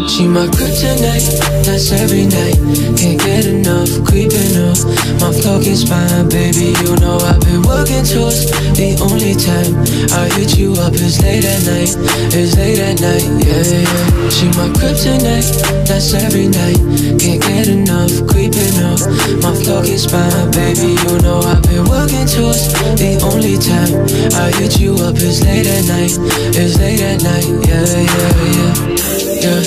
She my kryptonite, that's every night. Can't get enough, creeping up my fucking spine, baby. You know I've been working towards the only time I hit you up is late at night, it's late at night, yeah, yeah. She my kryptonite, that's every night. Can't get enough, creeping up my fucking spine, baby. You know I've been working towards the only time I hit you up is late at night, it's late at night, yeah, yeah, yeah. Yeah.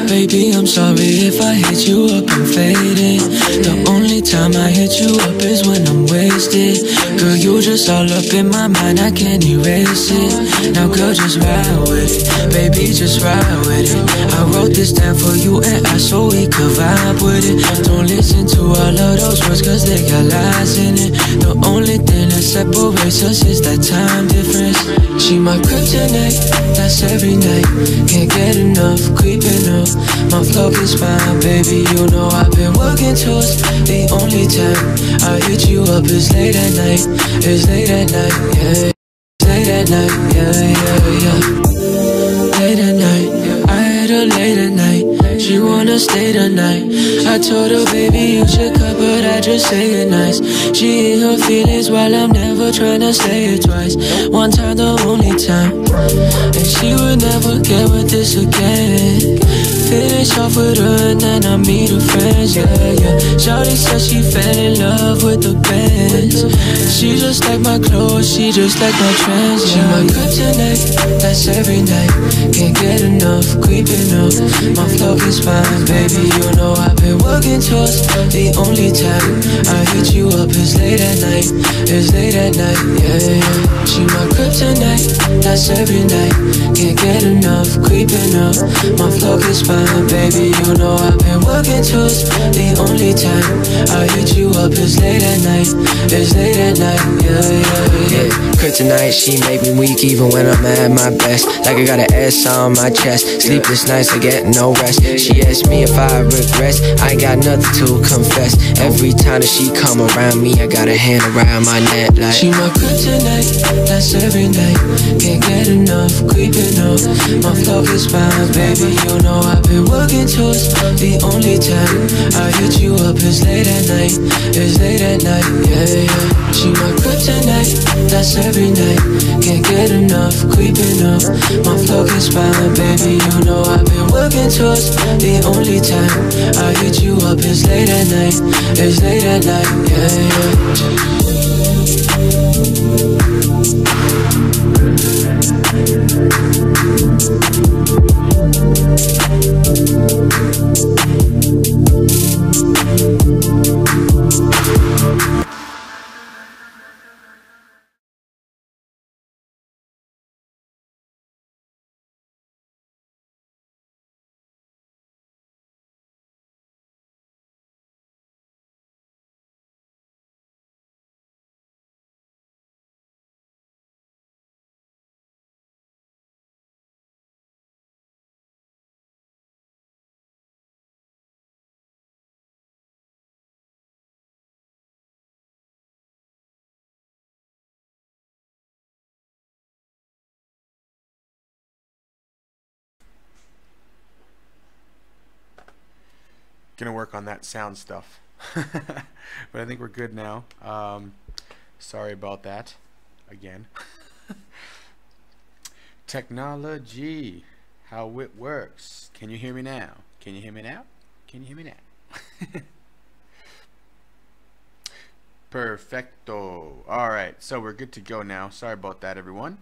Baby, I'm sorry if I hit you up and faded. The only time I hit you up is when I'm wasted. Girl, you just all up in my mind, I can't erase it. Now girl, just ride with it, baby, just ride with it. I wrote this down for you and I so we could vibe with it. Don't listen to all of those words cause they got lies in it. The only thing that separates us is that time difference. She my kryptonite, that's every night. Can't get enough, creeping up my fucking spine, baby. You know I've been working towards the only time I hit you up is late at night, it's late at night, yeah. Late at night, yeah, yeah, yeah. Late at night, I had her late at night. She wanna stay the night. I told her, baby, you should cut, but I just say it nice. She in her feelings while I'm never trying to say it twice. One time, the only time, and she would never get with this again. Finish off with her and then I meet her friends, yeah, yeah. Shawty said she fell in love with the bands. She just like my clothes, she just like my trends, yeah. She my kryptonite, that's every night. Can't get enough, creeping up my fucking spine, baby. You know I've been working towards the only time I hit you up is late at night, it's late at night, yeah, yeah. She my kryptonite, that's every night. Can't get enough, creeping up my fucking spine, baby. You know I've been working towards the only time I hit you up is late at night, it's late at night, yeah, yeah, yeah. Kryptonite, she make me weak even when I'm at my best. Like I got an S on my chest. Sleepless nights, I get no rest. She asked me if I regret. I ain't got nothing to confess. Every time that she come around me, I got a hand around my neck like she my kryptonite, that's every night. Can't get enough, creeping up my fucking spine, baby. You know I've been working towards the only time I hit you up is late at night, it's late at night, yeah, yeah. She my kryptonite, that's every night. Can't get enough, creeping up my fucking spine, baby. You know I've been working towards the only time I hit you up is late at night, it's late at night, yeah, yeah. Gonna work on that sound stuff. But I think we're good now. Sorry about that again. Technology, how it works. Can you hear me now? Can you hear me now? Can you hear me now? Perfecto. Alright, so we're good to go now. Sorry about that, everyone.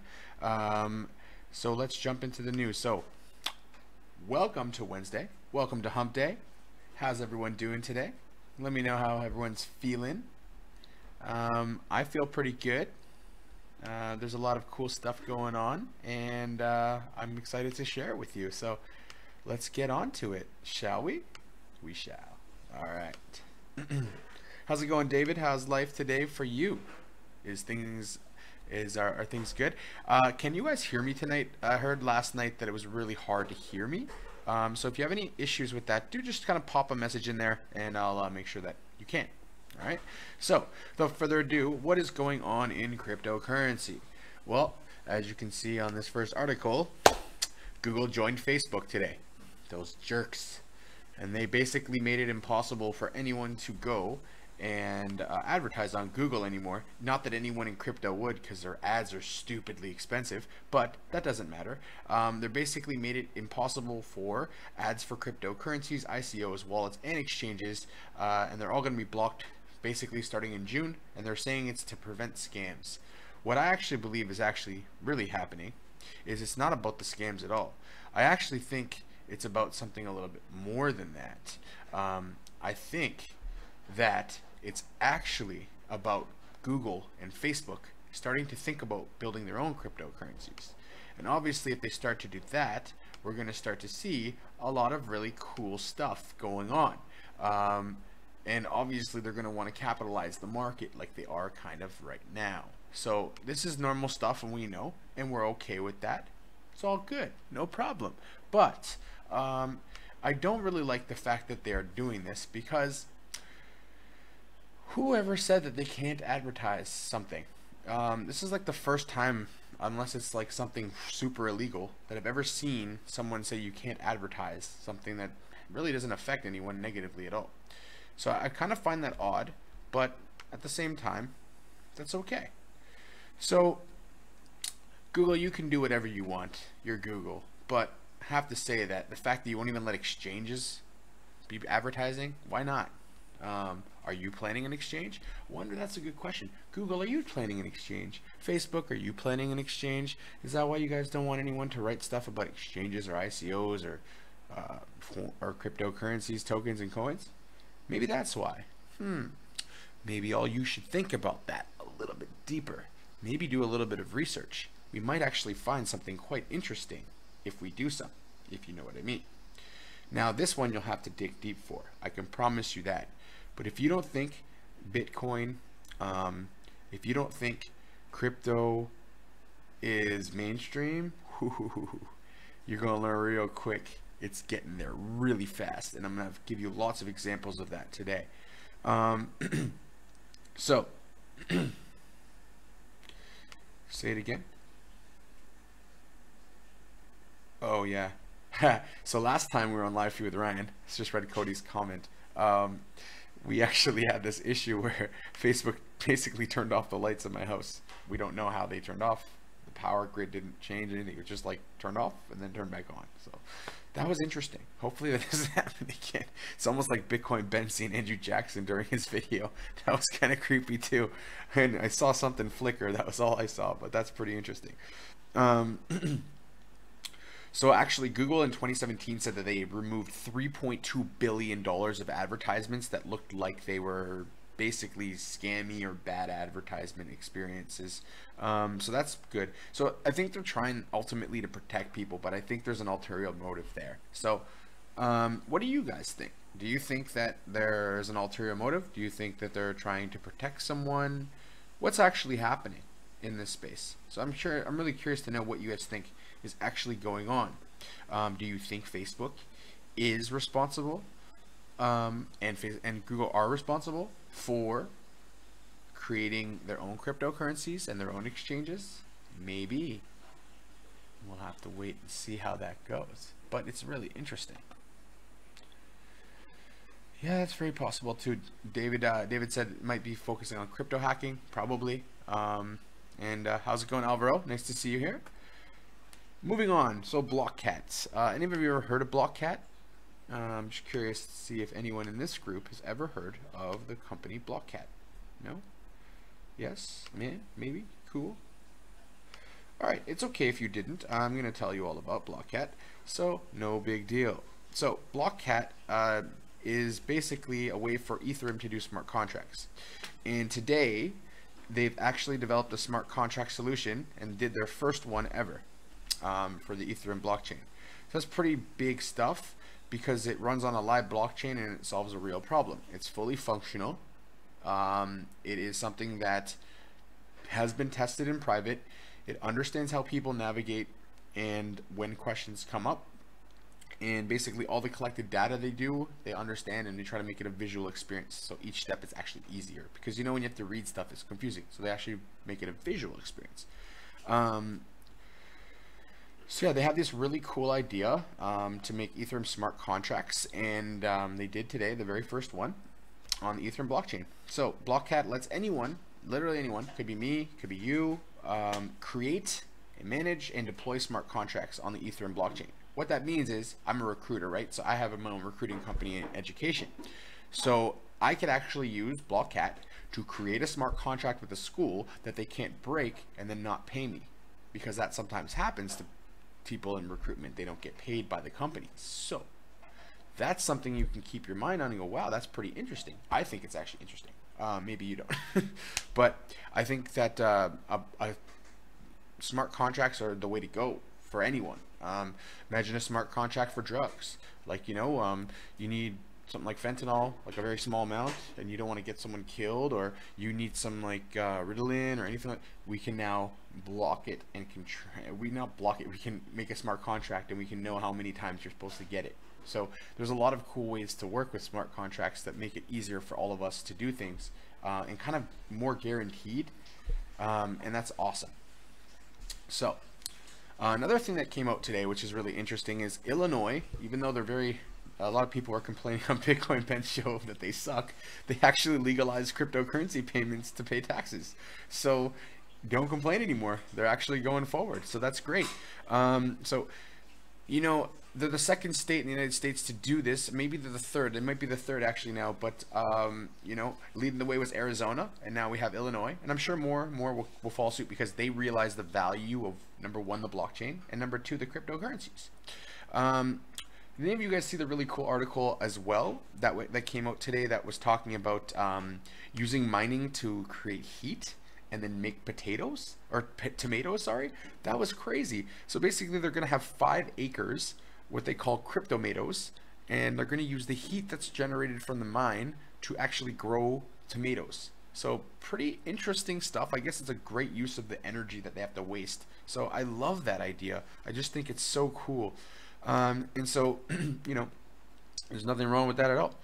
So let's jump into the news. So welcome to Wednesday, welcome to Hump Day. How's everyone doing today? Let me know how everyone's feeling. I feel pretty good. There's a lot of cool stuff going on, and I'm excited to share it with you. So let's get on to it, shall we? We shall. All right. How's it going, David? How's life today for you? Are things good? Can you guys hear me tonight? I heard last night that it was really hard to hear me. So if you have any issues with that, do just kind of pop a message in there, and I'll make sure that you can. All right. So without further ado, what is going on in cryptocurrency? Well, as you can see on this first article, Google joined Facebook today. Those jerks. And they basically made it impossible for anyone to go and advertise on Google anymore. Not that anyone in crypto would, because their ads are stupidly expensive, but that doesn't matter. They basically made it impossible for ads for cryptocurrencies, ICOs, wallets, and exchanges, and they're all going to be blocked basically starting in June, and they're saying it's to prevent scams. What I actually believe is actually really happening is it's not about the scams at all. I actually think it's about something a little bit more than that. I think that it's actually about Google and Facebook starting to think about building their own cryptocurrencies. And obviously, if they start to do that, we're going to start to see a lot of really cool stuff going on. And obviously, they're going to want to capitalize the market like they are kind of right now. So this is normal stuff, and we know, and we're okay with that. It's all good, no problem. But I don't really like the fact that they are doing this, because whoever said that they can't advertise something? This is like the first time, unless it's like something super illegal, that I've ever seen someone say you can't advertise something that really doesn't affect anyone negatively at all. So I kind of find that odd, but at the same time, that's okay. So Google, you can do whatever you want. You're Google. But I have to say that the fact that you won't even let exchanges be advertising, why not? Are you planning an exchange? I wonder, that's a good question. Google, are you planning an exchange? Facebook, are you planning an exchange? Is that why you guys don't want anyone to write stuff about exchanges or ICOs or cryptocurrencies, tokens, and coins? Maybe that's why. Maybe all you should think about that a little bit deeper. Maybe do a little bit of research. We might actually find something quite interesting if we do some, if you know what I mean. Now, this one you'll have to dig deep for. I can promise you that. But if you don't think Bitcoin, if you don't think crypto is mainstream, you're going to learn real quick. It's getting there really fast, and I'm going to give you lots of examples of that today. So, say it again. Oh, yeah. So last time we were on live feed with Ryan, I just read Cody's comment. We actually had this issue where Facebook basically turned off the lights in my house. We don't know how they turned off. The power grid didn't change anything. It was just like turned off and then turned back on. So that was interesting. Hopefully that doesn't happen again. It's almost like Bitcoin Ben seeing Andrew Jackson during his video. That was kind of creepy too. And I saw something flicker. That was all I saw, but that's pretty interesting. So actually, Google in 2017 said that they removed $3.2 billion of advertisements that looked like they were basically scammy or bad advertisement experiences. So that's good. So I think they're trying ultimately to protect people, but I think there's an ulterior motive there. So what do you guys think? Do you think that there's an ulterior motive? Do you think that they're trying to protect someone? What's actually happening in this space? So I'm really curious to know what you guys think is actually going on. Do you think Facebook is responsible and Google are responsible for creating their own cryptocurrencies and their own exchanges? Maybe. We'll have to wait and see how that goes, but it's really interesting. Yeah, that's very possible too. David said it might be focusing on crypto hacking, probably. And how's it going, Alvaro? Nice to see you here. Moving on, so Blockcat. Any of you ever heard of Blockcat? I'm just curious to see if anyone in this group has ever heard of the company Blockcat. No? Yes? Maybe? Cool. Alright, it's okay if you didn't. I'm going to tell you all about Blockcat, so no big deal. So Blockcat is basically a way for Ethereum to do smart contracts. And today, they've actually developed a smart contract solution and did their first one ever. For the Ethereum blockchain. So that's pretty big stuff because it runs on a live blockchain and it solves a real problem. It's fully functional. It is something that has been tested in private. It understands how people navigate and when questions come up. And basically all the collected data they understand, and they try to make it a visual experience. So each step is actually easier, because when you have to read stuff, it's confusing. So they actually make it a visual experience. So yeah, they have this really cool idea to make Ethereum smart contracts, and they did today, the very first one on the Ethereum blockchain. So Blockcat lets anyone, literally anyone, could be me, could be you, create and manage and deploy smart contracts on the Ethereum blockchain. What that means is I'm a recruiter, right? So I have my own recruiting company in education. So I could actually use Blockcat to create a smart contract with a school that they can't break and then not pay me, because that sometimes happens to people in recruitment. They don't get paid by the company. So that's something you can keep your mind on and go, wow, that's pretty interesting. I think it's actually interesting. Maybe you don't. But I think that smart contracts are the way to go for anyone. Imagine a smart contract for drugs. Like, you need something like fentanyl, like a very small amount, and you don't want to get someone killed, or you need some like Ritalin or anything like that. We can now block it and we can make a smart contract, and we can know how many times you're supposed to get it. So there's a lot of cool ways to work with smart contracts that make it easier for all of us to do things, and kind of more guaranteed, and that's awesome. So another thing that came out today, which is really interesting, is Illinois, even though a lot of people are complaining on Bitcoin Bench Show that they suck, they actually legalized cryptocurrency payments to pay taxes. So don't complain anymore. They're actually going forward. So that's great. They're the second state in the United States to do this. Maybe they're the third. It might be the third actually now. But, leading the way was Arizona, and now we have Illinois. And I'm sure more will follow suit, because they realize the value of, number one, the blockchain, and number two, the cryptocurrencies. Did any of you guys see the really cool article as well that came out today that was talking about using mining to create heat and then make tomatoes, sorry? That was crazy. So basically they're going to have 5 acres, what they call cryptomatoes, and they're going to use the heat that's generated from the mine to actually grow tomatoes. So pretty interesting stuff. I guess it's a great use of the energy that they have to waste. So I love that idea. I just think it's so cool. And so, there's nothing wrong with that at all.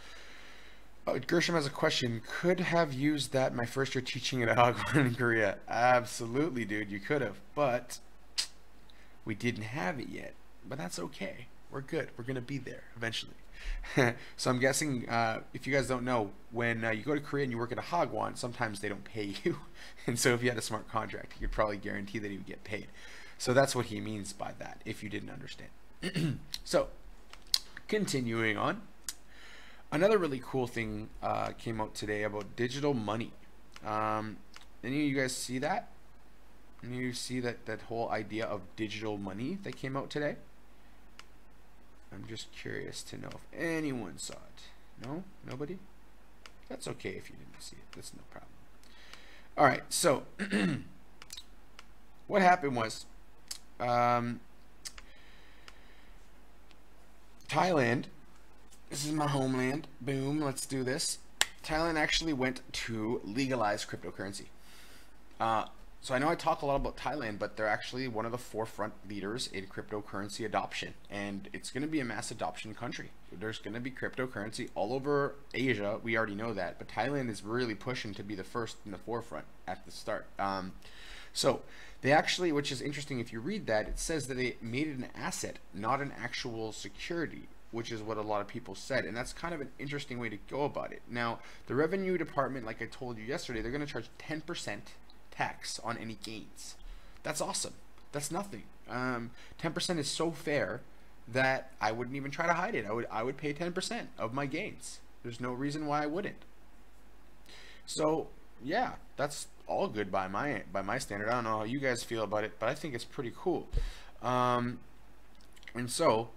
Gershom has a question. Could have used that my first year teaching at Hagwon in Korea. Absolutely, dude. You could have, but we didn't have it yet. But that's okay. We're good. We're going to be there eventually. So I'm guessing, if you guys don't know, when you go to Korea and you work at a Hagwon, sometimes they don't pay you. And so if you had a smart contract, you could probably guarantee that you would get paid. So that's what he means by that, if you didn't understand. So continuing on, another really cool thing came out today about digital money. Any of you guys see that? Any of you see that whole idea of digital money that came out today? I'm just curious to know if anyone saw it. No? Nobody? That's okay if you didn't see it. That's no problem. All right, so what happened was Thailand, this is my homeland, boom, let's do this. Thailand actually went to legalize cryptocurrency. So I know I talk a lot about Thailand, but they're actually one of the forefront leaders in cryptocurrency adoption, and it's going to be a mass adoption country. There's going to be cryptocurrency all over Asia. We already know that, but Thailand is really pushing to be the first in the forefront at the start. So they actually, which is interesting, if you read that, it says that they made it an asset, not an actual security, which is what a lot of people said, and that's kind of an interesting way to go about it. Now, the revenue department, like I told you yesterday, they're going to charge 10% tax on any gains. That's awesome. That's nothing. 10% is so fair that I wouldn't even try to hide it. I would pay 10% of my gains. There's no reason why I wouldn't. So yeah, that's all good by my standard. I don't know how you guys feel about it, but I think it's pretty cool. And so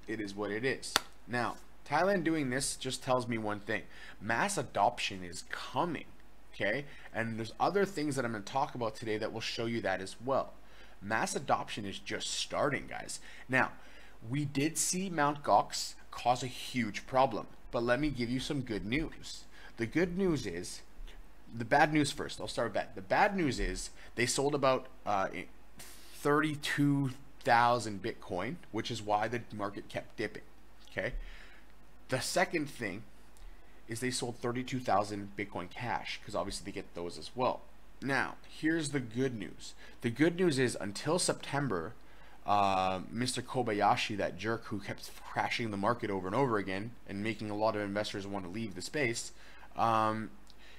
it is what it is. Now, Thailand doing this just tells me one thing: mass adoption is coming. Okay, and there's other things that I'm going to talk about today that will show you that as well. Mass adoption is just starting, guys. Now, we did see Mt. Gox cause a huge problem, but let me give you some good news. The good news is the bad news first. I'll start with bad. The bad news is they sold about 32,000 Bitcoin, which is why the market kept dipping. Okay. The second thing is they sold 32,000 Bitcoin Cash, because obviously they get those as well. Now, here's the good news. The good news is until September, Mr. Kobayashi, that jerk who kept crashing the market over and over again and making a lot of investors want to leave the space,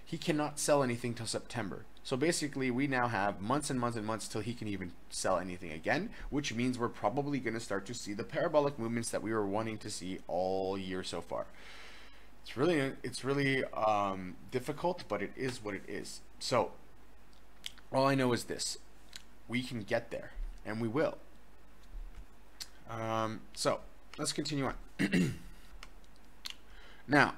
he cannot sell anything till September. So basically, we now have months and months and months till he can even sell anything again, which means we're probably going to start to see the parabolic movements that we were wanting to see all year so far. It's really difficult, but it is what it is. So all I know is this: we can get there, and we will. So let's continue on. Now,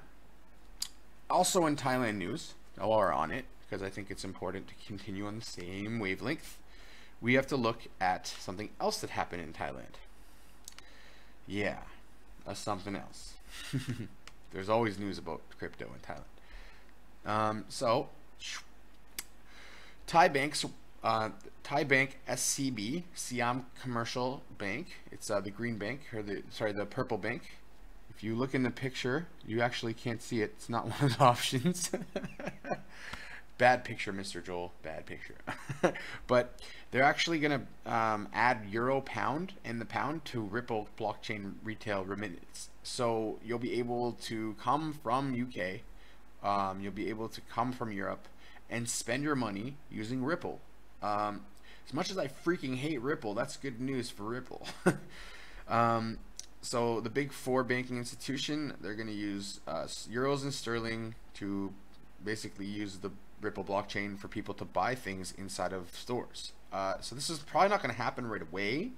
also in Thailand news, while we're on it, because I think it's important to continue on the same wavelength, we have to look at something else that happened in Thailand. Yeah, that's something else. There's always news about crypto in Thailand. So, Thai Bank SCB, Siam Commercial Bank. It's the green bank, or the purple bank. If you look in the picture, you actually can't see it. It's not one of the options. Bad picture, Mr. Joel. Bad picture. But they're actually going to add Euro Pound and the Pound to Ripple blockchain retail remittance. So you'll be able to come from UK, you'll be able to come from Europe and spend your money using Ripple. As much as I freaking hate Ripple, that's good news for Ripple. So the big four banking institution, they're going to use euros and sterling to basically use the Ripple blockchain for people to buy things inside of stores. So this is probably not going to happen right away,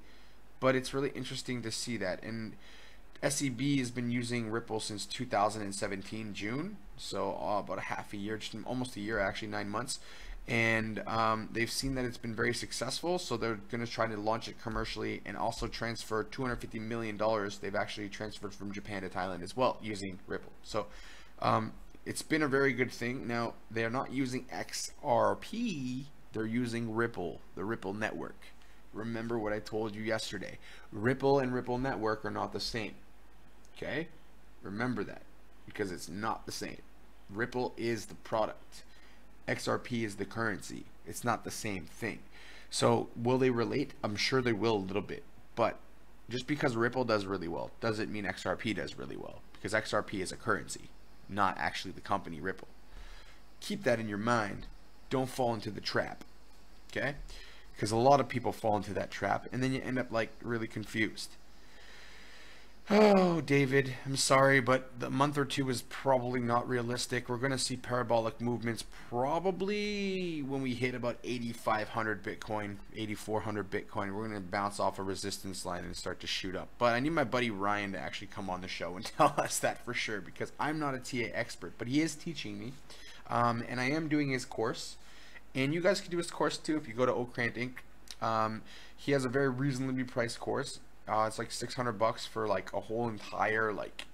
but it's really interesting to see that. And SEB has been using Ripple since 2017 June, so about a half a year, just almost a year actually, 9 months. And they've seen that it's been very successful, so they're going to try to launch it commercially and also transfer $250 million they've actually transferred from Japan to Thailand as well using Ripple. So it's been a very good thing. Now, they're not using XRP, they're using Ripple, the Ripple network. Remember what I told you yesterday. Ripple and Ripple network are not the same. Okay? Remember that, because it's not the same. Ripple is the product. XRP is the currency. It's not the same thing. So will they relate? I'm sure they will a little bit. But just because Ripple does really well doesn't mean XRP does really well, because XRP is a currency, not actually the company Ripple. Keep that in your mind. Don't fall into the trap. Okay? Because a lot of people fall into that trap, and then you end up like really confused. Oh, David, I'm sorry, but the month or two is probably not realistic. We're going to see parabolic movements probably when we hit about 8,500 Bitcoin, 8,400 Bitcoin. We're going to bounce off a resistance line and start to shoot up. But I need my buddy Ryan to actually come on the show and tell us that for sure, because I'm not a TA expert, but he is teaching me, and I am doing his course. And you guys can do his course too if you go to Okrant Inc. He has a very reasonably priced course. It's like $600 for like a whole entire like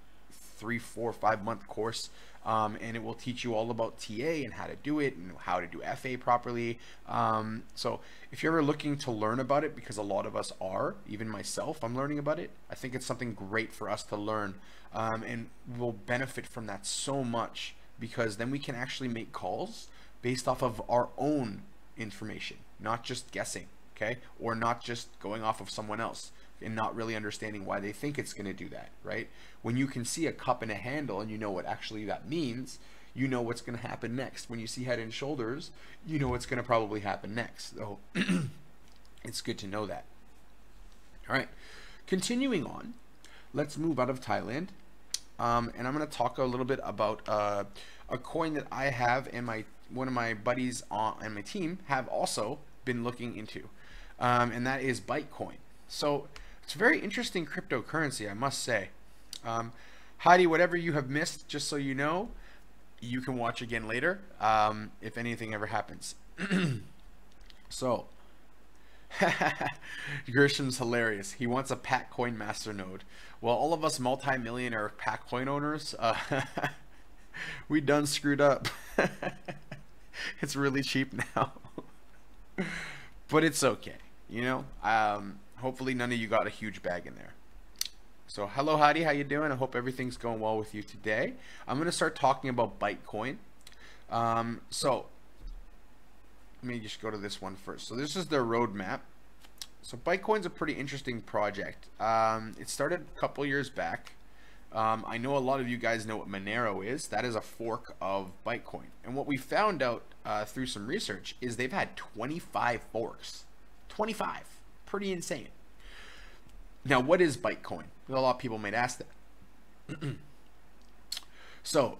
3, 4, 5 month course, and it will teach you all about TA and how to do it and how to do FA properly. So if you're ever looking to learn about it, because a lot of us are, even myself, I'm learning about it. I think it's something great for us to learn, and we'll benefit from that so much, because then we can actually make calls based off of our own information, not just guessing, okay, or not just going off of someone else and not really understanding why they think it's going to do that, right? When you can see a cup and a handle and you know what actually that means, you know what's going to happen next. When you see head and shoulders, you know what's going to probably happen next. So it's good to know that. All right, continuing on, let's move out of Thailand, and I'm going to talk a little bit about a coin that I have and one of my buddies on my team have also been looking into, and that is Bitcoin. So it's a very interesting cryptocurrency, I must say. Heidi, whatever you have missed, just so you know, you can watch again later, if anything ever happens. So, Grisham's hilarious. He wants a Pat Coin Master node. Well, all of us multi-millionaire Pat Coin owners, we done screwed up. It's really cheap now. But it's okay, you know. Hopefully none of you got a huge bag in there. So hello Heidi, how you doing? I hope everything's going well with you today. I'm going to start talking about Bytecoin. So let me just go to this one first. So this is their roadmap. So Bytecoin's a pretty interesting project. It started a couple years back. I know a lot of you guys know what Monero is. That is a fork of Bytecoin. And what we found out through some research is they've had 25 forks. 25. Pretty insane. Now, what is Bytecoin? A lot of people might ask that. So,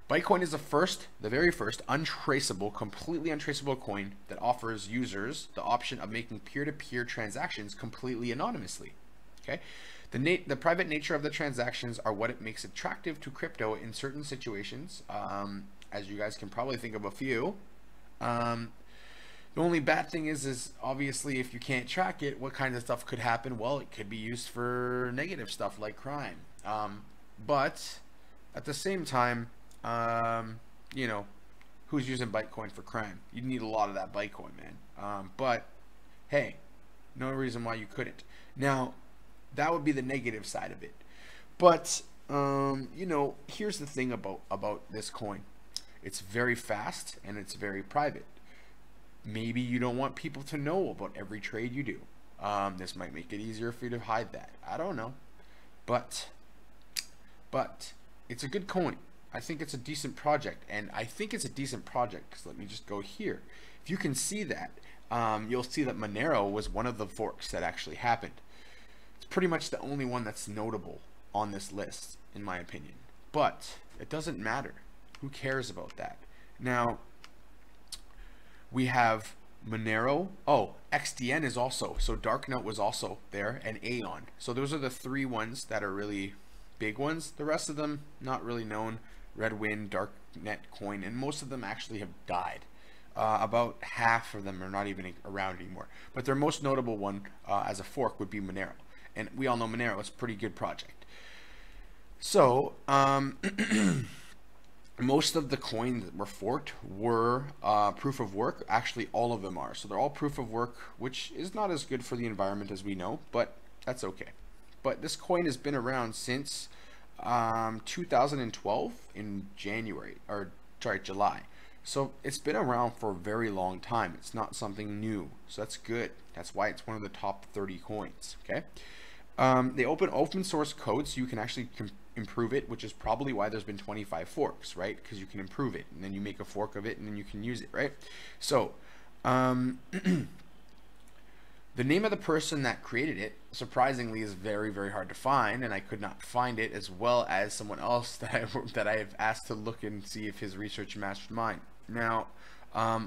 Bytecoin is the very first untraceable, completely untraceable coin that offers users the option of making peer-to-peer transactions completely anonymously. Okay, the private nature of the transactions are what it makes attractive to crypto in certain situations. As you guys can probably think of a few. The only bad thing is obviously if you can't track it, what kind of stuff could happen? Well, it could be used for negative stuff like crime. But at the same time, you know, who's using Bytecoin for crime? You need a lot of that Bytecoin, man. But hey, no reason why you couldn't. Now, that would be the negative side of it. But you know, here's the thing about this coin. It's very fast and it's very private. Maybe you don't want people to know about every trade you do. This might make it easier for you to hide that. I don't know. But it's a good coin. I think it's a decent project. And I think it's a decent project because let me just go here. If you can see that, you'll see that Monero was one of the forks that actually happened. It's pretty much the only one that's notable on this list, in my opinion. But it doesn't matter. Who cares about that? Now, we have Monero. Oh, XDN is also. So Darknote was also there, and Aeon. So those are the three ones that are really big ones. The rest of them, not really known. Redwind, Darknet Coin, and most of them actually have died. About half of them are not even around anymore. But their most notable one as a fork would be Monero. And we all know Monero is a pretty good project. So, most of the coins that were forked were proof of work. Actually, all of them are. So they're all proof of work, which is not as good for the environment as we know, but that's okay. But this coin has been around since 2012 in July. So it's been around for a very long time. It's not something new. So that's good. That's why it's one of the top 30 coins. Okay. They open source code so you can actually improve it, which is probably why there's been 25 forks, right? Because you can improve it, and then you make a fork of it, and then you can use it, right? So, the name of the person that created it, surprisingly, is very, very hard to find, and I could not find it, as well as someone else that I have asked to look and see if his research matched mine. Now,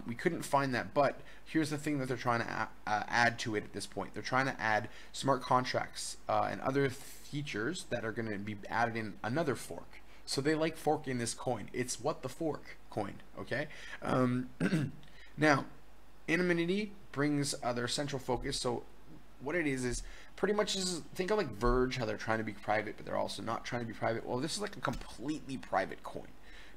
we couldn't find that, but here's the thing that they're trying to add to it at this point. They're trying to add smart contracts and other features that are going to be added in another fork. So they like forking this coin. It's what the fork coin, okay? Now, anonymity brings their central focus. So what it is pretty much think of like Verge, how they're trying to be private, but they're also not trying to be private. Well, this is like a completely private coin.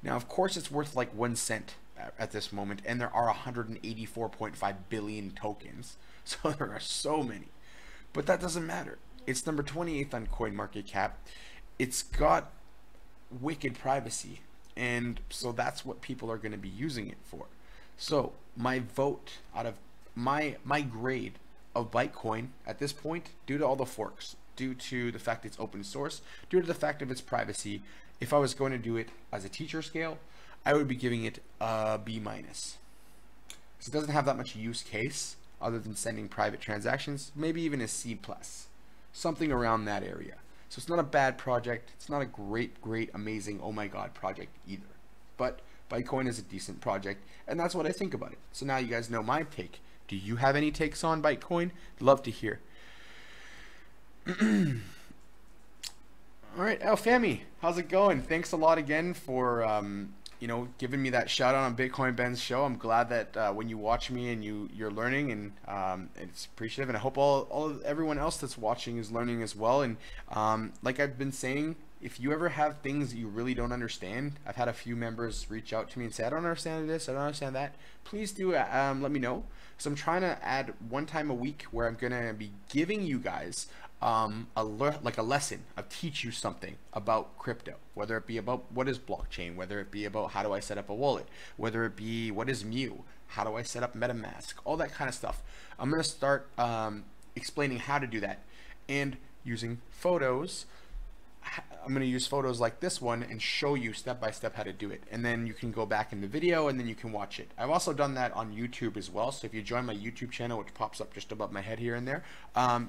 Now, of course, it's worth like 1 cent at this moment, and there are 184.5 billion tokens. So there are so many. But that doesn't matter. It's number 28th on CoinMarketCap. It's got wicked privacy, and so that's what people are going to be using it for. So my vote out of my grade of Bytecoin at this point, due to all the forks, due to the fact it's open source, due to the fact of its privacy, if I was going to do it as a teacher scale, I would be giving it a B-. Because it doesn't have that much use case other than sending private transactions, maybe even a C+, something around that area. So it's not a bad project. It's not a great, amazing, oh my god project either. But Bytecoin is a decent project, and that's what I think about it. So now you guys know my take. Do you have any takes on Bytecoin? Love to hear. All right, Fami, how's it going? Thanks a lot again for you know, giving me that shout out on Bitcoin Ben's show. I'm glad that when you watch me and you're learning, and it's appreciative, and I hope everyone else that's watching is learning as well. And like I've been saying, if you ever have things that you really don't understand, I've had a few members reach out to me and say, I don't understand this, I don't understand that. Please do let me know. So I'm trying to add one time a week where I'm going to be giving you guys like a lesson. I'll teach you something about crypto, whether it be about what is blockchain, whether it be about how do I set up a wallet, whether it be what is Mu, how do I set up MetaMask, all that kind of stuff. I'm going to start explaining how to do that and using photos. I'm going to use photos like this one and show you step by step how to do it, and then you can go back in the video and then you can watch it. I've also done that on YouTube as well, so if you join my YouTube channel, which pops up just above my head here and there,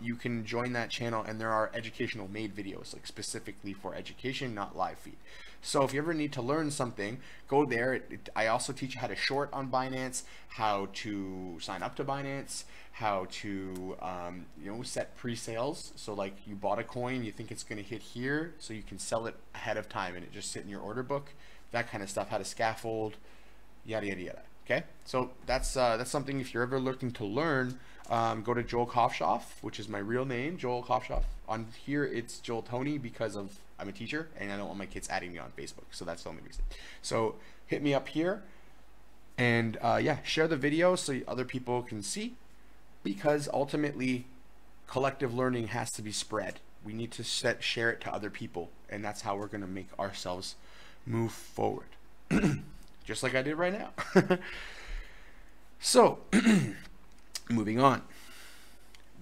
you can join that channel, and there are educational made videos like specifically for education, not live feed. So if you ever need to learn something, go there. I also teach you how to short on Binance, how to sign up to Binance, how to set pre-sales. So like you bought a coin, you think it's going to hit here, so you can sell it ahead of time and it just sit in your order book, that kind of stuff, how to scaffold, yada yada yada. Okay, so that's something. If you're ever looking to learn, go to Joel Kovshoff, which is my real name, Joel Kovshoff. On here it's Joel Tony because I'm a teacher and I don't want my kids adding me on Facebook, so that's the only reason. So hit me up here, and yeah, share the video so other people can see, because ultimately collective learning has to be spread. We need to share it to other people, and that's how we're going to make ourselves move forward. Just like I did right now. So moving on,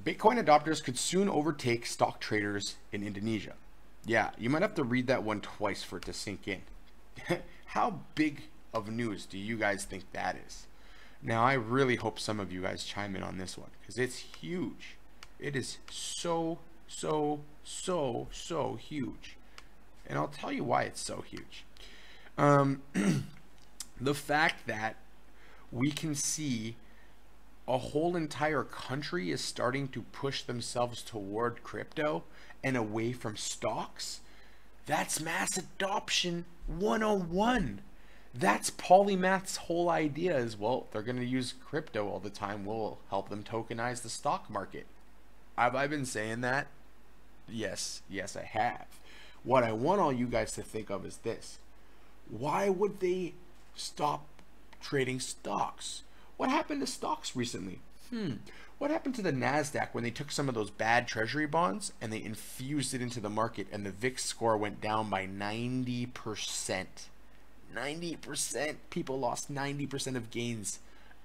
Bitcoin adopters could soon overtake stock traders in Indonesia. Yeah, you might have to read that one twice for it to sink in. How big of news do you guys think that is? Now, I really hope some of you guys chime in on this one, because it's huge. It is so huge. And I'll tell you why it's so huge. The fact that we can see a whole entire country is starting to push themselves toward crypto and away from stocks, that's mass adoption 101. That's Polymath's whole idea is, well, they're going to use crypto all the time. We'll help them tokenize the stock market. Have I been saying that? Yes, I have. What I want all you guys to think of is this. Why would they stop trading stocks? What happened to stocks recently? What happened to the NASDAQ when they took some of those bad treasury bonds and they infused it into the market, and the VIX score went down by 90%? 90%. People lost 90% of gains.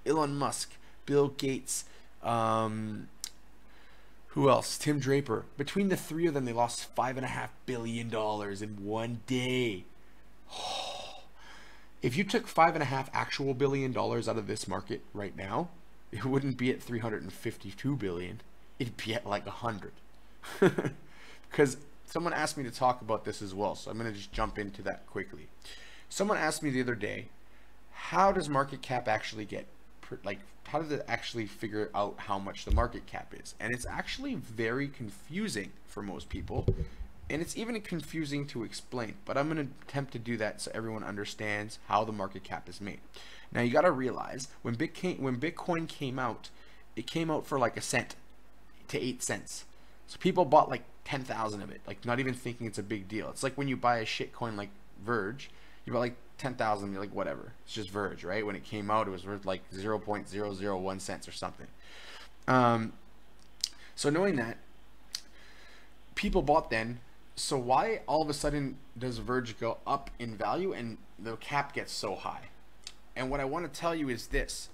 Elon Musk, Bill Gates, who else? Tim Draper. Between the three of them, they lost $5.5 billion in one day. If you took $5.5 actual billion out of this market right now, it wouldn't be at 352 billion. It'd be at like 100. Because someone asked me to talk about this as well, so I'm going to just jump into that quickly. Someone asked me the other day, how does market cap actually get, like, how does it actually figure out how much the market cap is? And it's actually very confusing for most people, and it's even confusing to explain, but I'm going to attempt to do that so everyone understands how the market cap is made. Now you got to realize when Bitcoin came out, it came out for like a cent to 8 cents. So people bought like 10,000 of it, like not even thinking it's a big deal. It's like when you buy a shit coin like Verge, you bought like 10,000, you're like, whatever, it's just Verge, right? When it came out, it was worth like 0.001 cents or something. So knowing that, people bought then. So why all of a sudden does Verge go up in value and the cap gets so high? And what I want to tell you is this.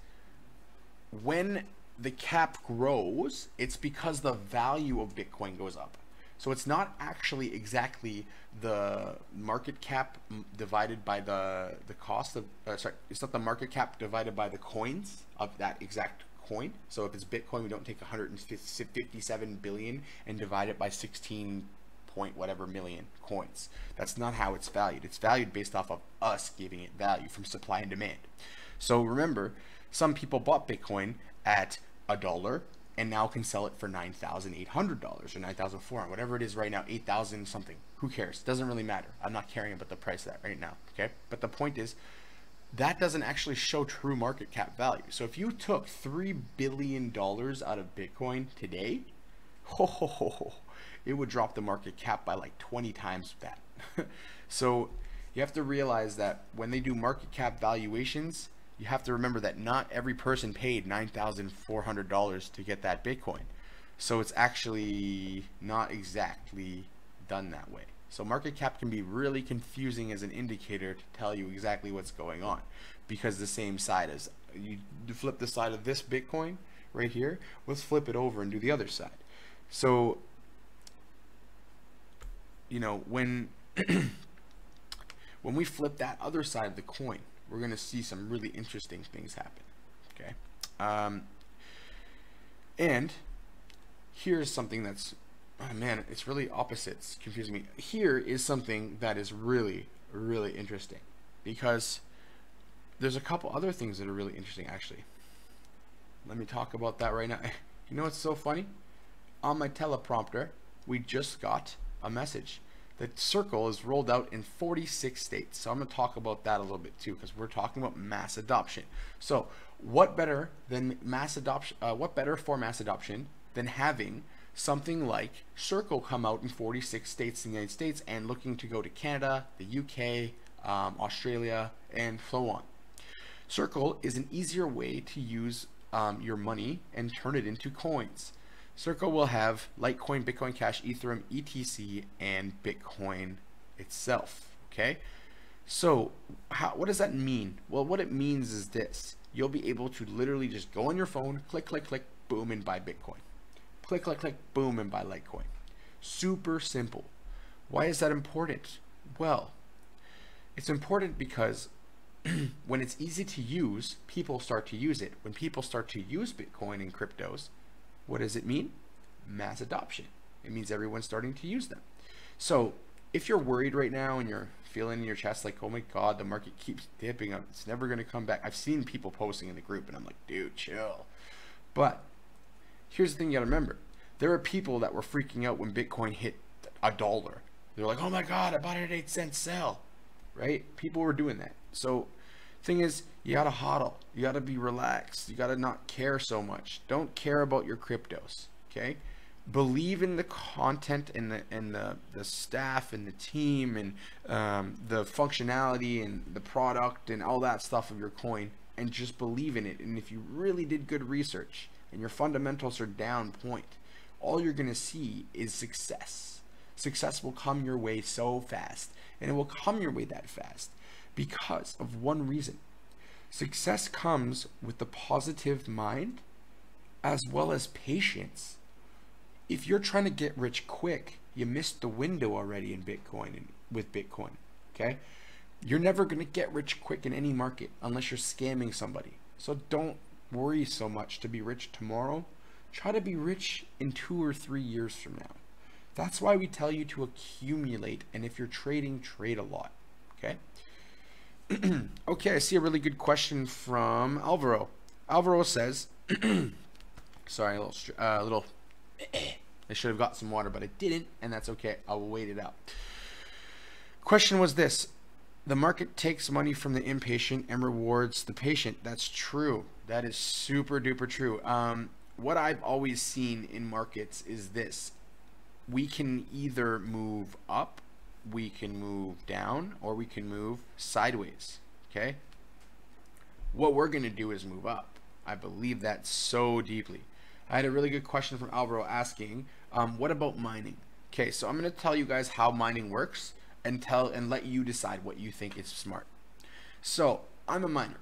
When the cap grows, it's because the value of Bitcoin goes up. So it's not actually exactly the market cap divided by the cost of, it's not the market cap divided by the coins of that exact coin. So if it's Bitcoin, we don't take 157 billion and divide it by 16 point whatever million coins. That's not how it's valued. It's valued based off of us giving it value from supply and demand. So remember, some people bought Bitcoin at $1 and now can sell it for $9,800 or $9,400, whatever it is right now, 8,000 something. Who cares? Doesn't really matter. I'm not caring about the price of that right now. Okay, but the point is that doesn't actually show true market cap value. So if you took $3 billion out of Bitcoin today, it would drop the market cap by like 20 times that. So you have to realize that when they do market cap valuations, you have to remember that not every person paid $9,400 to get that Bitcoin. So it's actually not exactly done that way. So market cap can be really confusing as an indicator to tell you exactly what's going on, because the same side as you flip the side of this Bitcoin right here, let's flip it over and do the other side. So, you know, when when we flip that other side of the coin, we're going to see some really interesting things happen. Okay. And here's something that's, oh man, it's really opposite. It's confusing me. Here is something that is really, really interesting, because there's a couple other things that are really interesting, actually. Let me talk about that right now. You know what's so funny? On my teleprompter, we just got a message that Circle is rolled out in 46 states. So I'm going to talk about that a little bit too, because we're talking about mass adoption. So what better than mass adoption? What better for mass adoption than having something like Circle come out in 46 states in the United States and looking to go to Canada, the UK, Australia, and so on. Circle is an easier way to use your money and turn it into coins. Circle will have Litecoin, Bitcoin Cash, Ethereum, ETC, and Bitcoin itself. Okay, so what does that mean? Well, what it means is this: you'll be able to literally just go on your phone, click, click, click, boom, and buy Bitcoin. Click, click, click, boom, and buy Litecoin. Super simple. Why is that important? Well, it's important because when it's easy to use, people start to use it. When people start to use Bitcoin and cryptos, what does it mean? Mass adoption. It means everyone's starting to use them. So if you're worried right now and you're feeling in your chest like, oh my God, the market keeps dipping up, it's never going to come back. I've seen people posting in the group and I'm like, dude, chill. But here's the thing you got to remember. There are people that were freaking out when Bitcoin hit $1. They're like, oh my God, I bought it at 8 cents, sell. Right? People were doing that. So thing is, you gotta hodl. You gotta be relaxed. You gotta not care so much. Don't care about your cryptos. Okay? Believe in the content and the staff and the team and the functionality and the product and all that stuff of your coin, and just believe in it. And if you really did good research and your fundamentals are down point, all you're gonna see is success. Success will come your way so fast, and it will come your way that fast because of one reason. Success comes with the positive mind as well as patience. If you're trying to get rich quick, you missed the window already in Bitcoin and with Bitcoin. Okay? You're never going to get rich quick in any market unless you're scamming somebody. So don't worry so much to be rich tomorrow. Try to be rich in 2 or 3 years from now. That's why we tell you to accumulate, and if you're trading, trade a lot. Okay? Okay, I see a really good question from Alvaro. Alvaro says, sorry, a little I should have got some water, but I didn't, and that's okay. I will wait it out. Question was this: the market takes money from the impatient and rewards the patient. That's true. That is super duper true. What I've always seen in markets is this: we can either move up, we can move down, or we can move sideways. Okay? What we're going to do is move up. I believe that so deeply. I had a really good question from Alvaro asking, what about mining? Okay, so I'm going to tell you guys how mining works and let you decide what you think is smart. So I'm a miner.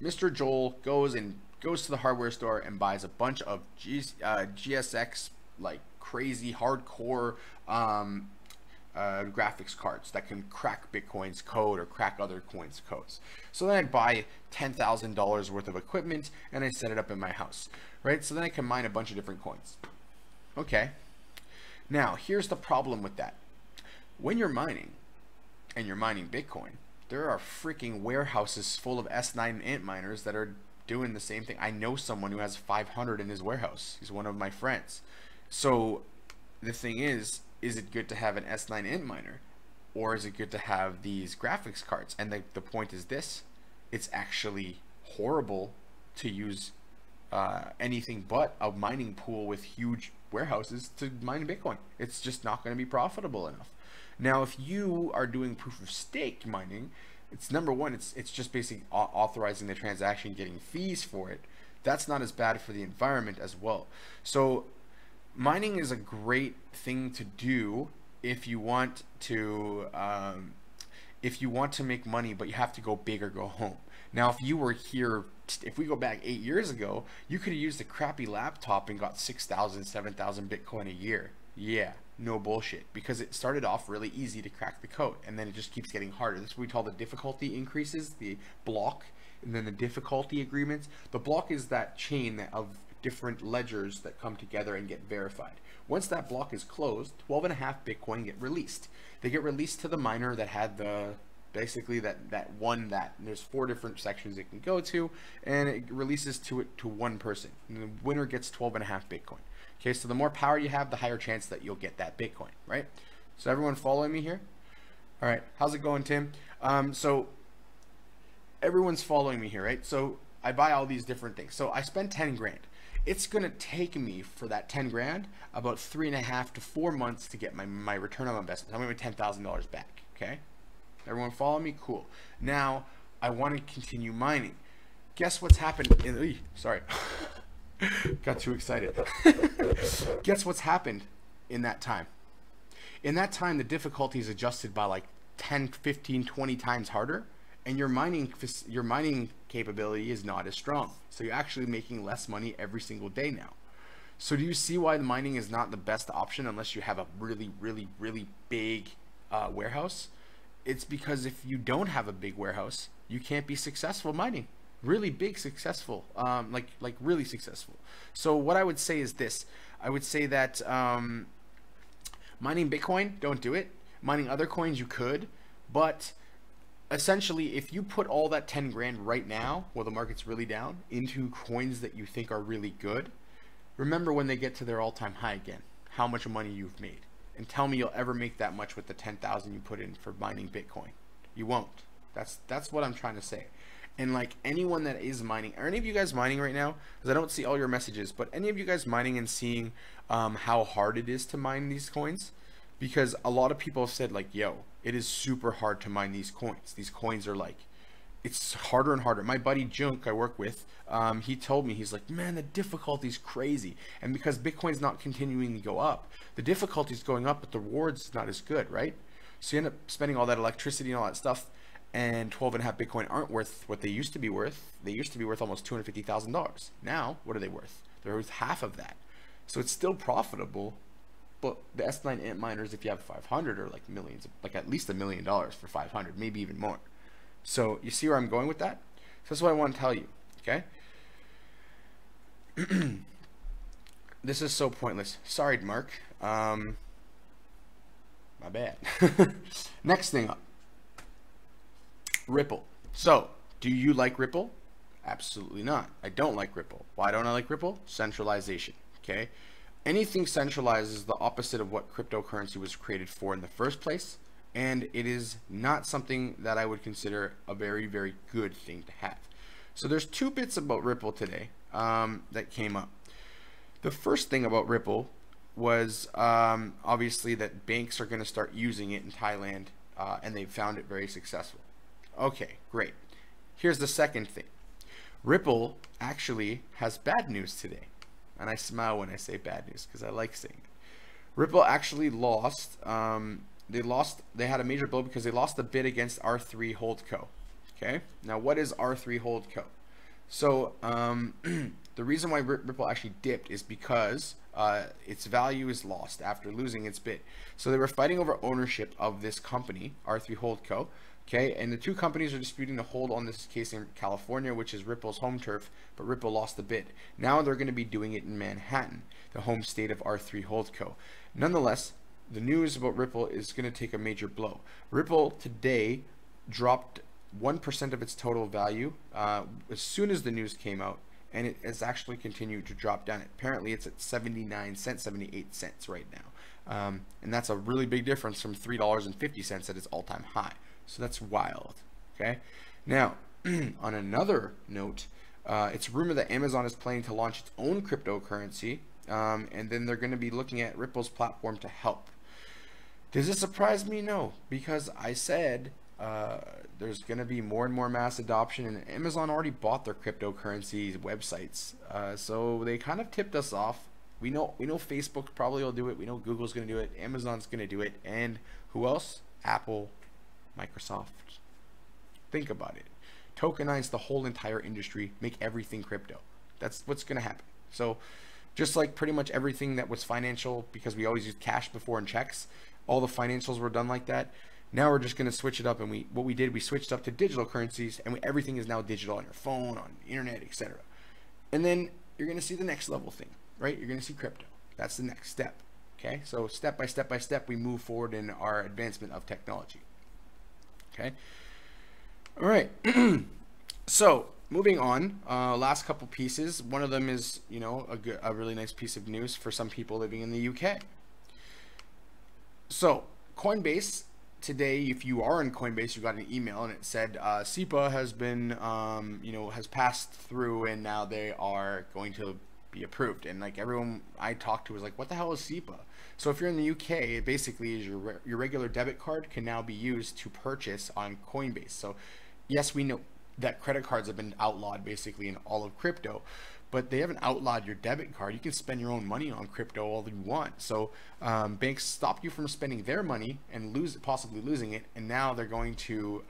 Mr. Joel goes to the hardware store and buys a bunch of GSX, like crazy hardcore graphics cards that can crack Bitcoin's code or crack other coins' codes. So then I buy $10,000 worth of equipment and I set it up in my house, right? So then I can mine a bunch of different coins. Okay. Now, here's the problem with that. When you're mining, and you're mining Bitcoin, there are freaking warehouses full of S9 ant miners that are doing the same thing. I know someone who has 500 in his warehouse. He's one of my friends. So the thing is it good to have an S9 ant miner, or is it good to have these graphics cards? And the point is this: it's actually horrible to use anything but a mining pool with huge warehouses to mine Bitcoin. It's just not going to be profitable enough. Now, if you are doing proof of stake mining, it's number one, it's just basically authorizing the transaction, getting fees for it. That's not as bad for the environment as well. So mining is a great thing to do if you want to make money, but you have to go big or go home. Now, if you were here, if we go back 8 years ago, you could have used a crappy laptop and got 6,000, 7,000 Bitcoin a year. Yeah, no bullshit, because it started off really easy to crack the code, and then it just keeps getting harder. This is what we call the difficulty increases, the block, and then the difficulty agreements. The block is that chain of different ledgers that come together and get verified. Once that block is closed, 12.5 Bitcoin get released. They get released to the miner that had the basically that won that. And there's 4 different sections it can go to, and it releases to one person. And the winner gets 12.5 Bitcoin. Okay, so the more power you have, the higher chance that you'll get that Bitcoin, right? So everyone following me here? All right, how's it going, Tim? So everyone's following me here, right? So I buy all these different things. So I spend 10 grand. It's gonna take me for that 10 grand about 3.5 to 4 months to get my return on investment. I'm gonna get $10,000 back, okay? Everyone follow me? Cool. Now, I wanna continue mining. Guess what's happened in, sorry. Got too excited. Guess what's happened in that time? In that time, the difficulty is adjusted by like 10, 15, 20 times harder, and your mining capability is not as strong. So you're actually making less money every single day now. So do you see why the mining is not the best option unless you have a really, really, really big warehouse? It's because if you don't have a big warehouse, you can't be successful mining. Really big successful, like really successful. So what I would say is this. I would say that mining Bitcoin, don't do it. Mining other coins, you could, but essentially if you put all that 10 grand right now while the market's really down into coins that you think are really good, remember when they get to their all-time high again, how much money you've made. And tell me you'll ever make that much with the 10,000 you put in for mining Bitcoin. You won't. That's what I'm trying to say. And like anyone that is mining, are any of you guys mining right now? Because I don't see all your messages, but any of you guys mining and seeing how hard it is to mine these coins? Because a lot of people have said like, yo, it is super hard to mine these coins. These coins are like, it's harder and harder. My buddy Junk I work with, he told me, he's like, man, the difficulty is crazy. And because Bitcoin's not continuing to go up, the difficulty is going up, but the reward's not as good, right? So you end up spending all that electricity and all that stuff, and 12.5 Bitcoin aren't worth what they used to be worth. They used to be worth almost $250,000. Now, what are they worth? They're worth half of that. So it's still profitable, but the S9 Ant miners, if you have 500, are like millions, like at least $1 million for 500, maybe even more. So you see where I'm going with that? So that's what I want to tell you, okay? This is so pointless. Sorry, Mark. My bad. Next thing up. Ripple. So, do you like Ripple? Absolutely not. I don't like Ripple. Why don't I like Ripple? Centralization, okay? Anything centralized is the opposite of what cryptocurrency was created for in the first place, and it is not something that I would consider a very, very good thing to have. So there's 2 bits about Ripple today that came up. The first thing about Ripple was obviously that banks are going to start using it in Thailand, and they found it very successful. Okay, great. Here's the second thing. Ripple actually has bad news today. And I smile when I say bad news because I like saying it. Ripple actually lost. They had a major blow because they lost a bid against R3 Holdco. Okay. Now, what is R3 Holdco? So the reason why Ripple actually dipped is because its value is lost after losing its bid. So they were fighting over ownership of this company, R3 Holdco. Okay, and the 2 companies are disputing the hold on this case in California, which is Ripple's home turf, but Ripple lost the bid. Now they're going to be doing it in Manhattan, the home state of R3 Holdco. Nonetheless, the news about Ripple is going to take a major blow. Ripple today dropped 1% of its total value as soon as the news came out, and it has actually continued to drop down. Apparently, it's at 79 cents, 78 cents right now, and that's a really big difference from $3.50 at its all-time high. So that's wild. Okay. Now, on another note, it's rumored that Amazon is planning to launch its own cryptocurrency, and then they're going to be looking at Ripple's platform to help. Does it surprise me? No, because I said there's going to be more and more mass adoption, and Amazon already bought their cryptocurrency websites, so they kind of tipped us off. We know Facebook probably will do it. We know Google's going to do it. Amazon's going to do it, and who else? Apple, Microsoft. Think about it. Tokenize the whole entire industry. Make everything crypto. That's what's going to happen. So, just like pretty much everything that was financial, because we always used cash before and checks, all the financials were done like that. Now we're just going to switch it up, and we switched up to digital currencies, and everything is now digital on your phone, on the internet, etc. And then you're going to see the next level thing, right? You're going to see crypto. That's the next step. Okay, so step by step by step, we move forward in our advancement of technology. Okay, all right. So moving on, last couple pieces. One of them is, you know, a really nice piece of news for some people living in the UK. So Coinbase today, if you are in Coinbase, you got an email and it said SEPA has been, has passed through, and now they are going to be approved. And like everyone I talked to was like, what the hell is SEPA? So if you're in the UK, it basically is your regular debit card can now be used to purchase on Coinbase. So yes, we know that credit cards have been outlawed basically in all of crypto, but they haven't outlawed your debit card. You can spend your own money on crypto all you want. So banks stop you from spending their money and possibly losing it, and now they're going to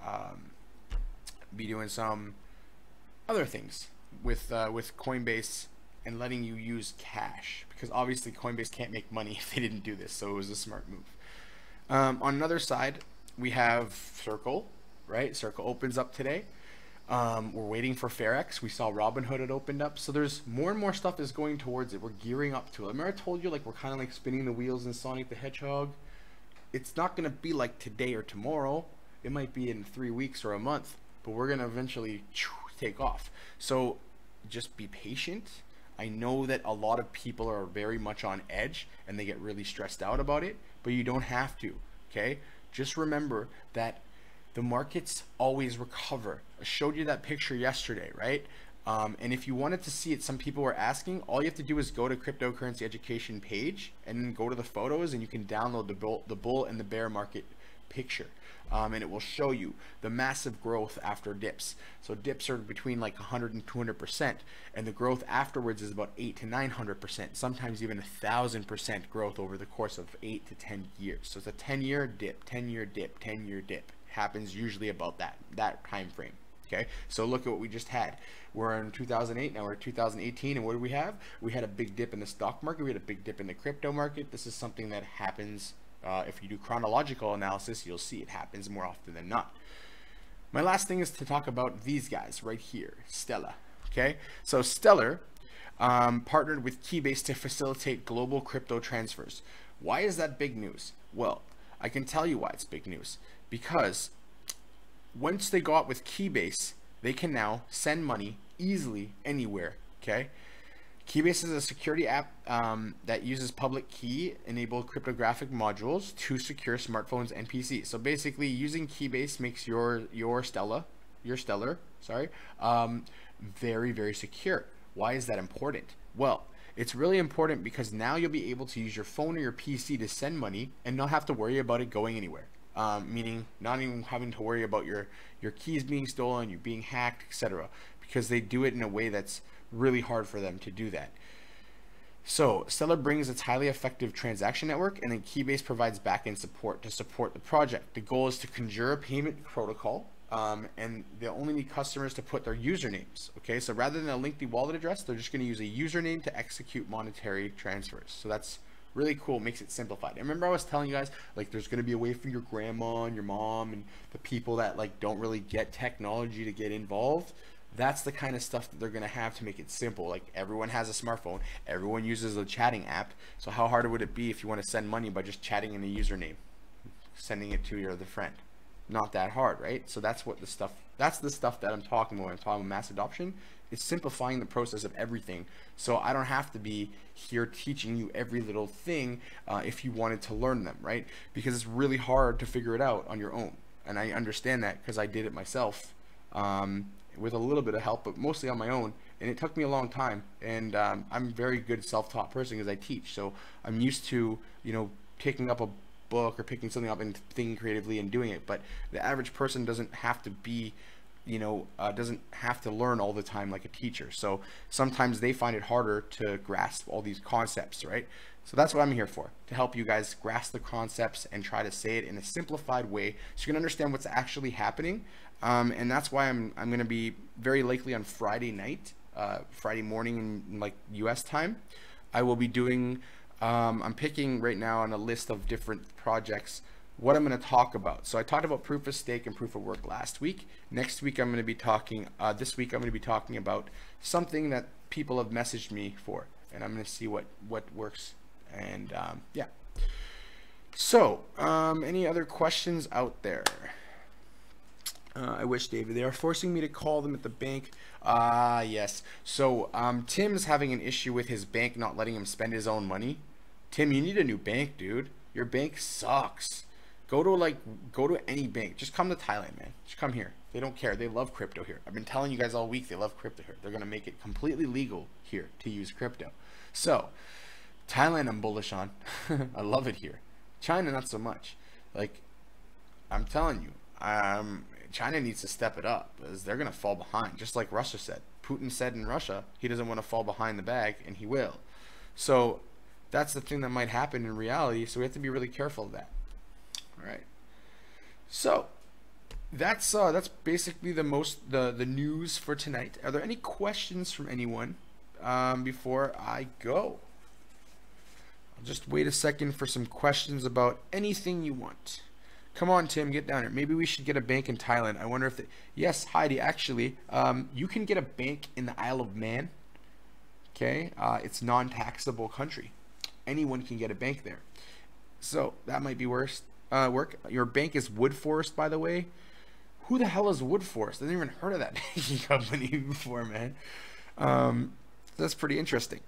be doing some other things with Coinbase and letting you use cash, because obviously Coinbase can't make money if they didn't do this, so it was a smart move. On another side, we have Circle, right? Circle opens up today. We're waiting for FairX. We saw Robinhood had opened up, so there's more and more stuff is going towards it. We're gearing up to it. Remember I told you, like, we're kind of like spinning the wheels in Sonic the Hedgehog? It's not going to be like today or tomorrow. It might be in 3 weeks or a month, but we're going to eventually take off. So just be patient. I know that a lot of people are very much on edge and they get really stressed out about it, but you don't have to, okay? Just remember that the markets always recover. I showed you that picture yesterday, right? And if you wanted to see it, some people were asking, all you have to do is go to cryptocurrency education page and then go to the photos, and you can download the bull and the bear market picture. And it will show you the massive growth after dips. So dips are between like 100 and 200%, and the growth afterwards is about 800 to 900%, sometimes even 1,000% growth over the course of 8 to 10 years. So it's a 10-year dip, 10-year dip, 10-year dip. Happens usually about that time frame. Okay, so look at what we just had. We're in 2008, now we're in 2018, and what do we have? We had a big dip in the stock market, we had a big dip in the crypto market. This is something that happens. If you do chronological analysis, you'll see it happens more often than not. My last thing is to talk about these guys right here, Stellar. Okay, so Stellar partnered with Keybase to facilitate global crypto transfers. Why is that big news? Well, I can tell you why it's big news. Because once they go out with Keybase, they can now send money easily anywhere. Okay, Keybase is a security app that uses public key-enabled cryptographic modules to secure smartphones and PCs. So basically, using Keybase makes your Stellar, very, very secure. Why is that important? Well, it's really important because now you'll be able to use your phone or your PC to send money and not have to worry about it going anywhere. Meaning not even having to worry about your keys being stolen, you being hacked, etc. Because they do it in a way that's really hard for them to do that. So Stellar brings its highly effective transaction network, and then Keybase provides backend support to support the project. The goal is to conjure a payment protocol, and they only need customers to put their usernames. Okay, so rather than a lengthy wallet address, they're just going to use a username to execute monetary transfers. So that's really cool, makes it simplified. And remember I was telling you guys, like, there's going to be a way for your grandma and your mom and the people that like don't really get technology to get involved. That's the kind of stuff that they're going to have to make it simple. Like, everyone has a smartphone, everyone uses a chatting app, so how hard would it be if you want to send money by just chatting in a username, sending it to your other friend? Not that hard, right? So that's what that's the stuff that I'm talking about when I'm talking about mass adoption. It's simplifying the process of everything, so I don't have to be here teaching you every little thing if you wanted to learn them, right? Because it's really hard to figure it out on your own, and I understand that because I did it myself with a little bit of help, but mostly on my own, and it took me a long time. And I'm a very good self-taught person because I teach, so I'm used to, you know, taking up a book or picking something up and thinking creatively and doing it. But the average person doesn't have to be, doesn't have to learn all the time like a teacher. So sometimes they find it harder to grasp all these concepts, right? So that's what I'm here for, to help you guys grasp the concepts and try to say it in a simplified way so you can understand what's actually happening. And that's why I'm going to be very likely on Friday night, Friday morning in like US time. I will be doing, I'm picking right now on a list of different projects what I'm going to talk about. So I talked about proof of stake and proof of work last week. Next week I'm going to be talking, this week I'm going to be talking about something that people have messaged me for, and I'm going to see what works. And yeah. So any other questions out there? I wish, David, they are forcing me to call them at the bank. Yes. So Tim's having an issue with his bank not letting him spend his own money. Tim, you need a new bank, dude. Your bank sucks. Go to any bank. Just come to Thailand, man. Just come here. They don't care. They love crypto here. I've been telling you guys all week they love crypto here. They're going to make it completely legal here to use crypto. So Thailand I'm bullish on. I love it here. China not so much. Like, I'm telling you, China needs to step it up, because they're going to fall behind, just like Russia said. Putin said in Russia he doesn't want to fall behind the bag, and he will. So that's the thing that might happen in reality, so we have to be really careful of that. All right. So that's basically the news for tonight. Are there any questions from anyone before I go? I'll just wait a second for some questions about anything you want. Come on, Tim, get down here. Maybe we should get a bank in Thailand. I wonder if yes, Heidi, actually, you can get a bank in the Isle of Man. Okay, it's non-taxable country. Anyone can get a bank there. So that might be work. Your bank is Woodforest, by the way. Who the hell is Woodforest? I never even heard of that banking company before, man. That's pretty interesting.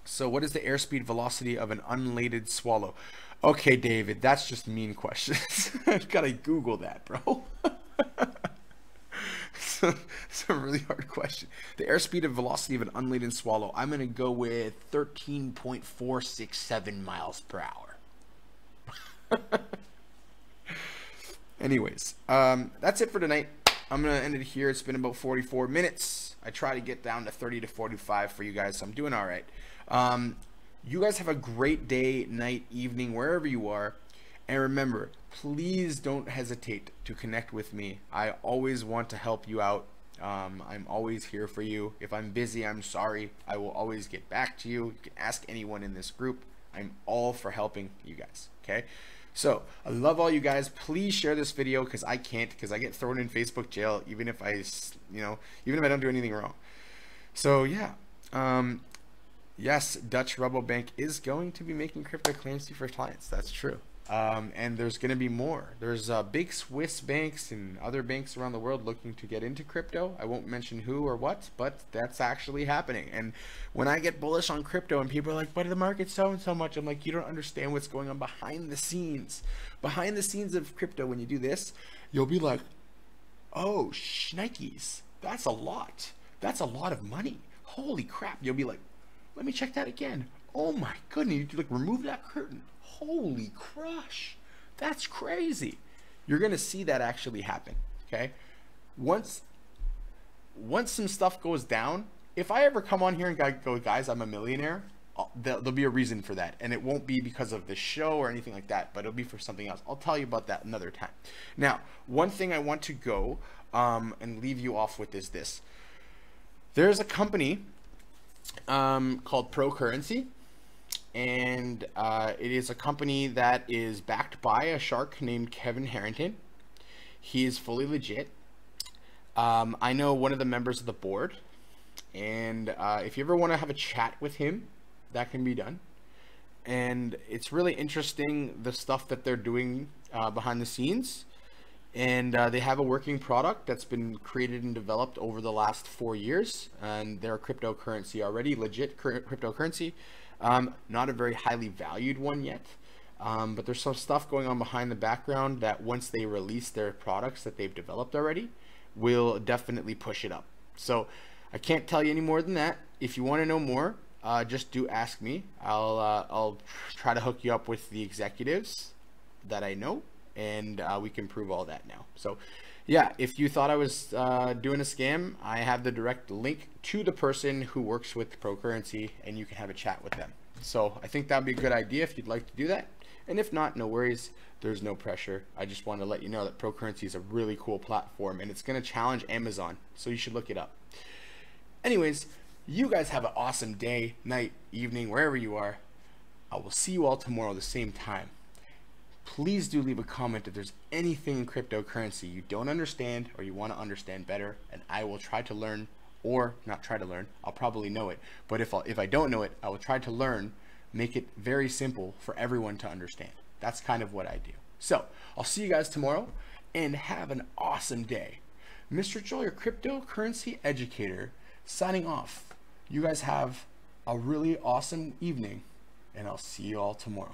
So what is the airspeed velocity of an unladen swallow? Okay, David, that's just mean questions. I've got to Google that, bro. It's a really hard question. The airspeed and velocity of an unladen swallow. I'm going to go with 13.467 miles per hour. Anyways, that's it for tonight. I'm going to end it here. It's been about 44 minutes. I try to get down to 30 to 45 for you guys, so I'm doing all right. You guys have a great day, night, evening, wherever you are. And remember, please don't hesitate to connect with me. I always want to help you out. I'm always here for you. If I'm busy, I'm sorry. I will always get back to you. You can ask anyone in this group. I'm all for helping you guys, okay? So I love all you guys. Please share this video, because I can't, because I get thrown in Facebook jail even if I don't do anything wrong. So yeah. Yes, Dutch Rabobank is going to be making cryptocurrency for clients. That's true. And there's going to be more. There's big Swiss banks and other banks around the world looking to get into crypto. I won't mention who or what, but that's actually happening. And when I get bullish on crypto and people are like, "But the market's so much," I'm like, you don't understand what's going on behind the scenes. Behind the scenes of crypto, when you do this, you'll be like, "Oh, shnikes, that's a lot. That's a lot of money. Holy crap." You'll be like, "Let me check that again. Oh my goodness, you like remove that curtain. Holy crush. That's crazy." You're going to see that actually happen, okay? Once some stuff goes down, if I ever come on here and go, "Guys, I'm a millionaire," there'll be a reason for that. And it won't be because of the show or anything like that, but it'll be for something else. I'll tell you about that another time. Now, one thing I want to go and leave you off with is this. There's a company called Pro Currency, and it is a company that is backed by a shark named Kevin Harrington. He is fully legit. I know one of the members of the board, and if you ever want to have a chat with him, that can be done. And it's really interesting, the stuff that they're doing behind the scenes. And they have a working product that's been created and developed over the last 4 years, and they're a cryptocurrency already, legit cryptocurrency. Not a very highly valued one yet, but there's some stuff going on behind the background that once they release their products that they've developed already, will definitely push it up. So I can't tell you any more than that. If you want to know more, just do ask me. I'll try to hook you up with the executives that I know, and we can prove all that now. So yeah, if you thought I was doing a scam, I have the direct link to the person who works with ProCurrency, and you can have a chat with them. So I think that'd be a good idea if you'd like to do that. And if not, no worries. There's no pressure. I just want to let you know that ProCurrency is a really cool platform, and it's going to challenge Amazon. So you should look it up. Anyways, you guys have an awesome day, night, evening, wherever you are. I will see you all tomorrow at the same time. Please do leave a comment if there's anything in cryptocurrency you don't understand or you want to understand better, and I will try to learn, or not try to learn. I'll probably know it, but if I don't know it, I will try to learn, make it very simple for everyone to understand. That's kind of what I do. So I'll see you guys tomorrow, and have an awesome day. Mr. Joel, your cryptocurrency educator, signing off. You guys have a really awesome evening, and I'll see you all tomorrow.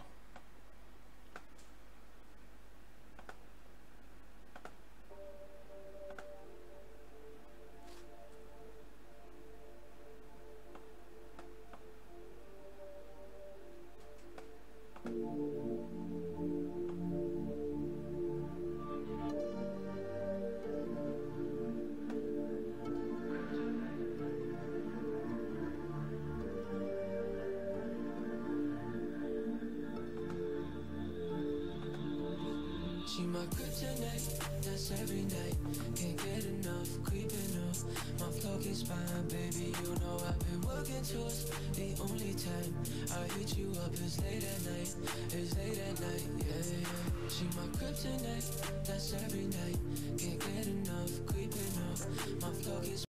She my kryptonite, that's every night. Can't get enough, creeping up. My flow gets fine, baby. You know I've been working towards the only time I hit you up is late at night. It's late at night, yeah, yeah. She my kryptonite, that's every night. Can't get enough, creeping up. My flow gets